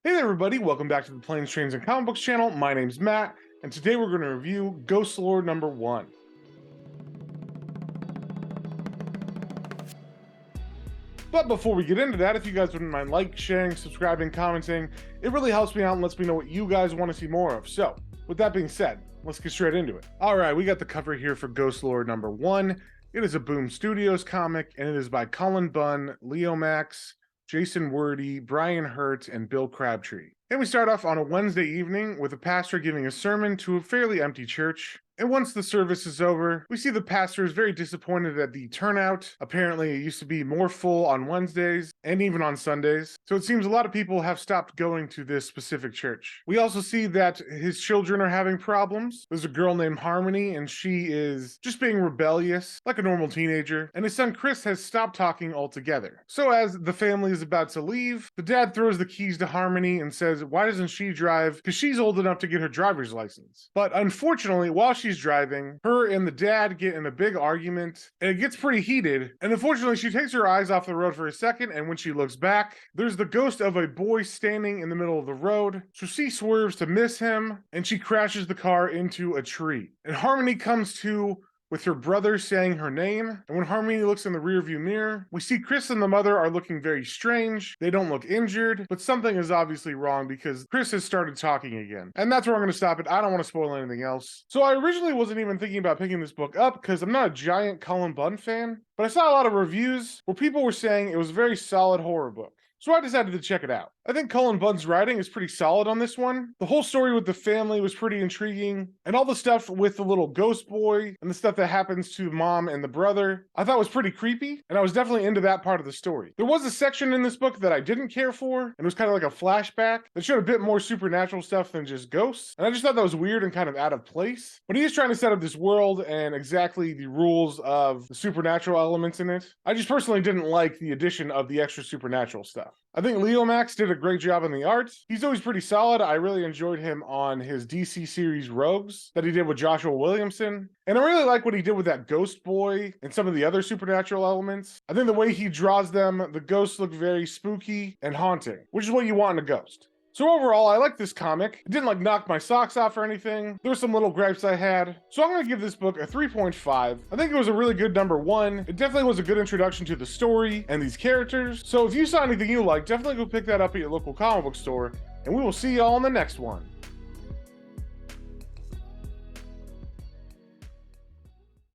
Hey there everybody, welcome back to the Planes, Trains, and Comic Books channel. My name's Matt, and today we're going to review Ghostlore number 1. But before we get into that, if you guys wouldn't mind sharing, subscribing, commenting, it really helps me out and lets me know what you guys want to see more of. So, with that being said, let's get straight into it. Alright, we got the cover here for Ghostlore number 1. It is a Boom Studios comic, and it is by Cullen Bunn, Leo Max, Jason Wordy, Brian Hurt, and Bill Crabtree. And we start off on a Wednesday evening with a pastor giving a sermon to a fairly empty church. And once the service is over, we see the pastor is very disappointed at the turnout. Apparently, it used to be more full on Wednesdays and even on Sundays. So it seems a lot of people have stopped going to this specific church. We also see that his children are having problems. There's a girl named Harmony, and she is just being rebellious, like a normal teenager. And his son Chris has stopped talking altogether. So as the family is about to leave, the dad throws the keys to Harmony and says, why doesn't she drive? Because she's old enough to get her driver's license. But unfortunately, while she's driving, her and the dad get in a big argument, and it gets pretty heated. And unfortunately, she takes her eyes off the road for a second, and when she looks back, there's the ghost of a boy standing in the middle of the road. So she swerves to miss him, and she crashes the car into a tree. And Harmony comes to with her brother saying her name. And when Harmony looks in the rearview mirror, we see Chris and the mother are looking very strange. They don't look injured, but something is obviously wrong because Chris has started talking again. And that's where I'm going to stop it. I don't want to spoil anything else. So I originally wasn't even thinking about picking this book up because I'm not a giant Cullen Bunn fan, but I saw a lot of reviews where people were saying it was a very solid horror book. So I decided to check it out. I think Cullen Bunn's writing is pretty solid on this one. The whole story with the family was pretty intriguing, and all the stuff with the little ghost boy and the stuff that happens to mom and the brother, I thought was pretty creepy, and I was definitely into that part of the story. There was a section in this book that I didn't care for, and it was kind of like a flashback that showed a bit more supernatural stuff than just ghosts, and I just thought that was weird and kind of out of place. But he is trying to set up this world and exactly the rules of the supernatural elements in it. I just personally didn't like the addition of the extra supernatural stuff. I think Leo Max did a great job in the art. He's always pretty solid. I really enjoyed him on his DC series Rogues that he did with Joshua Williamson. And I really like what he did with that ghost boy and some of the other supernatural elements. I think the way he draws them, the ghosts look very spooky and haunting, which is what you want in a ghost. So overall, I like this comic. It didn't knock my socks off or anything. There were some little gripes I had. So I'm going to give this book a 3.5. I think it was a really good number 1. It definitely was a good introduction to the story and these characters. So if you saw anything you liked, definitely go pick that up at your local comic book store. And we will see y'all in the next one.